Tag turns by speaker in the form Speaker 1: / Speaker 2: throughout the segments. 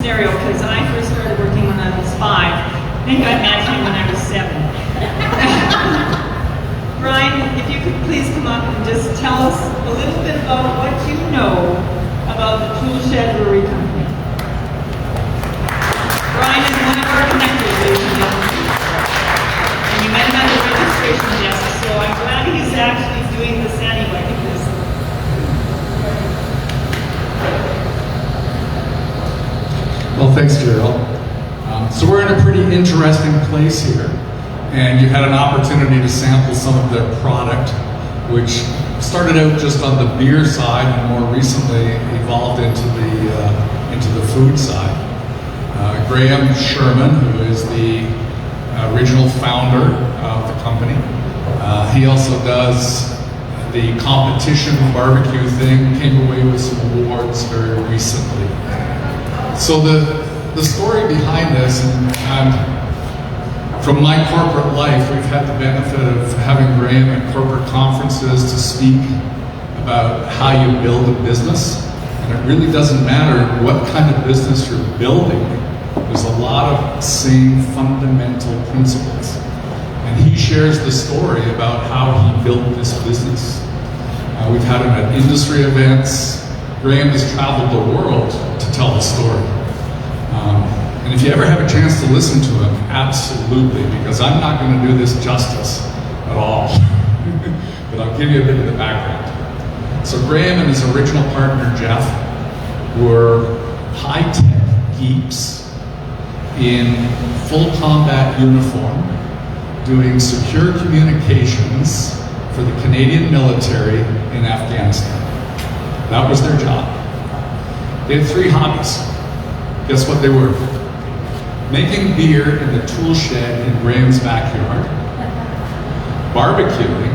Speaker 1: scenario, because I first started working when I was 5, then got married when I was 7. Brian, if you could please come up and just tell us a little bit about what you know about the Toolshed Brewery Company. Brian is one of our connectors, ladies and gentlemen. And you met him at the registration desk, so I'm glad he's actually doing this anyway.
Speaker 2: Well, thanks, Gerald. So we're in a pretty interesting place here, and you had an opportunity to sample some of their product, which started out just on the beer side and more recently evolved into the food side. Graham Sherman, who is the original founder of the company, he also does the competition barbecue thing, came away with some awards very recently. So the story behind this, and from my corporate life, we've had the benefit of having Graham at corporate conferences to speak about how you build a business. And it really doesn't matter what kind of business you're building. There's a lot of same fundamental principles. And he shares the story about how he built this business. We've had him at industry events. Graham has traveled the world to tell the story. And if you ever have a chance to listen to him, absolutely, because I'm not going to do this justice at all. But I'll give you a bit of the background. So Graham and his original partner, Jeff, were high-tech geeks in full combat uniform, doing secure communications for the Canadian military in Afghanistan. That was their job. They had 3 hobbies. Guess what they were? Making beer in the tool shed in Graham's backyard, barbecuing,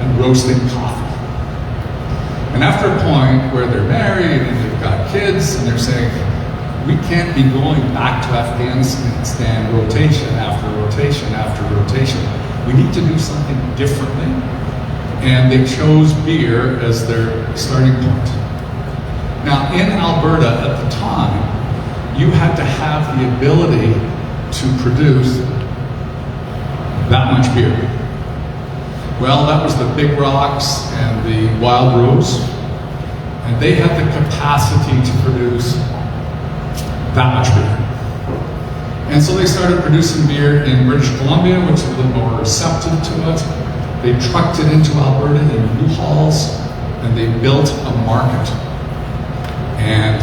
Speaker 2: and roasting coffee. And after a point where they're married and they've got kids and they're saying, we can't be going back to Afghanistan rotation after rotation after rotation. We need to do something differently. And they chose beer as their starting point. Now, in Alberta at the time, you had to have the ability to produce that much beer. Well, that was the Big Rocks and the Wild Rose, and they had the capacity to produce that much beer. And so they started producing beer in British Columbia, which was a little more receptive to it. They trucked it into Alberta in U-Hauls, and they built a market. And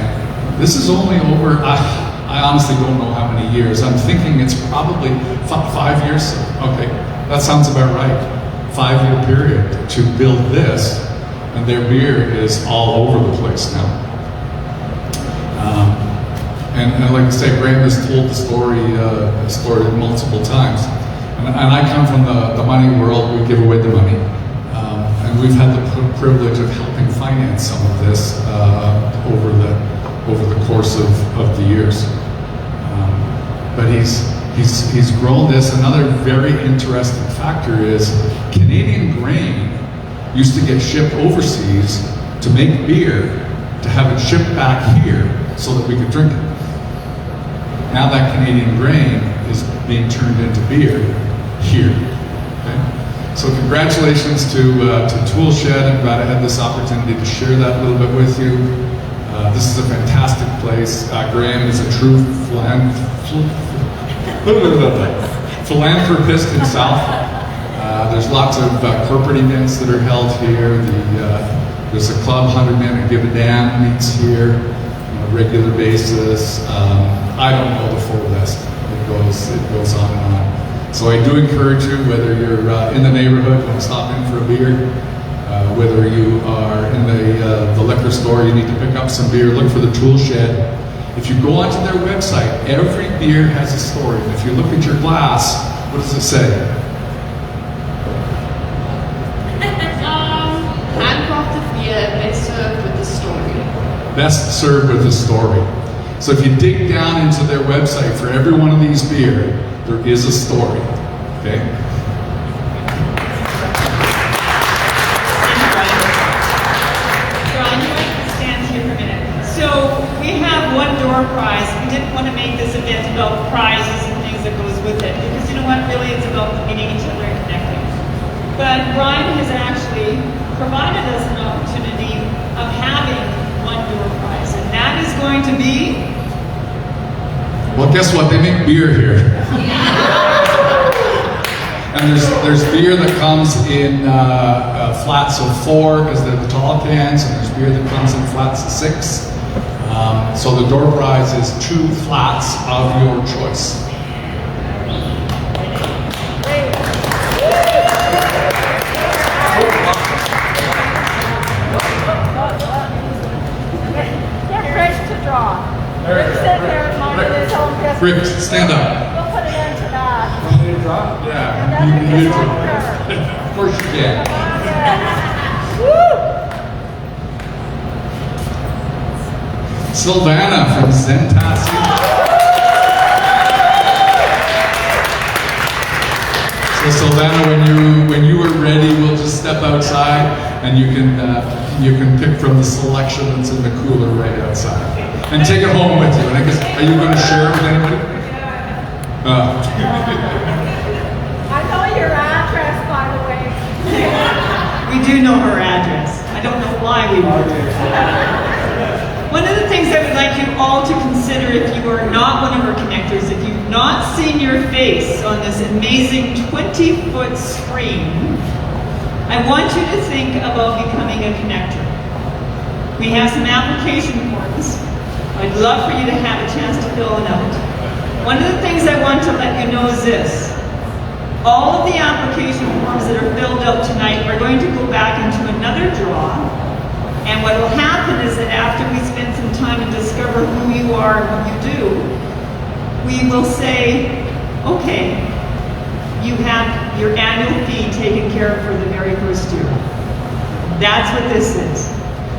Speaker 2: this is only over, I honestly don't know how many years. I'm thinking it's probably 5 years. Okay, that sounds about right. 5-year period to build this, and their beer is all over the place now. And like I say, Graham has told the story multiple times. And I come from the money world. We give away the money. And we've had the privilege of helping finance some of this over the course of the years. But he's grown this. Another very interesting factor is Canadian grain used to get shipped overseas to make beer, to have it shipped back here so that we could drink it. Now that Canadian grain is being turned into beer here. Okay? So congratulations to Toolshed. I'm glad I had this opportunity to share that a little bit with you. This is a fantastic place. Graham is a true philanthropist himself. There's lots of corporate events that are held here. There's a club, 100 Men Who Give a Damn, meets here on a regular basis. I don't know the full list. It goes on and on. So I do encourage you, whether you're in the neighborhood, want to stop in for a beer, whether you are in the liquor store, you need to pick up some beer, look for the Toolshed. If you go onto their website, every beer has a story. And if you look at your glass, what does it say?
Speaker 3: Handcrafted beer, best served with a story.
Speaker 2: Best served with a story. So if you dig down into their website for every one of these beer, there is a story. Okay?
Speaker 1: Brian, you might stand here for a minute. So we have one door prize, we didn't want to make this event about prizes and things that goes with it, because you know what, really it's about meeting each other and connecting. But Brian has actually provided us an opportunity of having one door prize, and that is going to be...
Speaker 2: Well, guess what? They make beer here. And there's beer that comes in flats of 4 because they're the tall cans, and there's beer that comes in flats of 6. So the door prize is 2 flats of your choice.
Speaker 4: Get Rick to draw. Rick sit there and mind his own business.
Speaker 2: Rick, stand up.
Speaker 4: We'll put an end to that.
Speaker 2: Yeah, you draw. Of course you can.
Speaker 4: Woo!
Speaker 2: Sylvana from Zentasi. So Sylvana, when you are ready, we'll just step outside and you can pick from the selection that's in the cooler right outside and take it home with you. And I guess, are you going to share it with anybody?
Speaker 4: I know your address, by the way.
Speaker 1: We do know her address. I don't know why we wrote her. One of the things I would like you all to consider, if you are not one of our connectors, if you've not seen your face on this amazing 20-foot screen, I want you to think about becoming a connector. We have some application forms. I'd love for you to have a chance to fill it out. One of the things I want to let you know is this. All of the application forms that are filled out tonight are going to go back into another draw. And what will happen is that after we spend some time and discover who you are and what you do, we will say, okay, you have your annual fee taken care of for the very first year. That's what this is.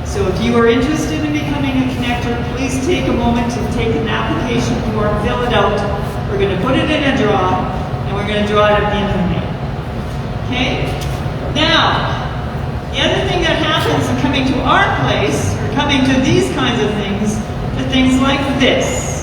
Speaker 1: So if you are interested in becoming a connector, please take a moment to take an application form, fill it out. We're going to put it in a draw, and we're going to draw it at the end of May. Okay? Now, the other thing that happens in coming to our place, or coming to these kinds of things, are things like this.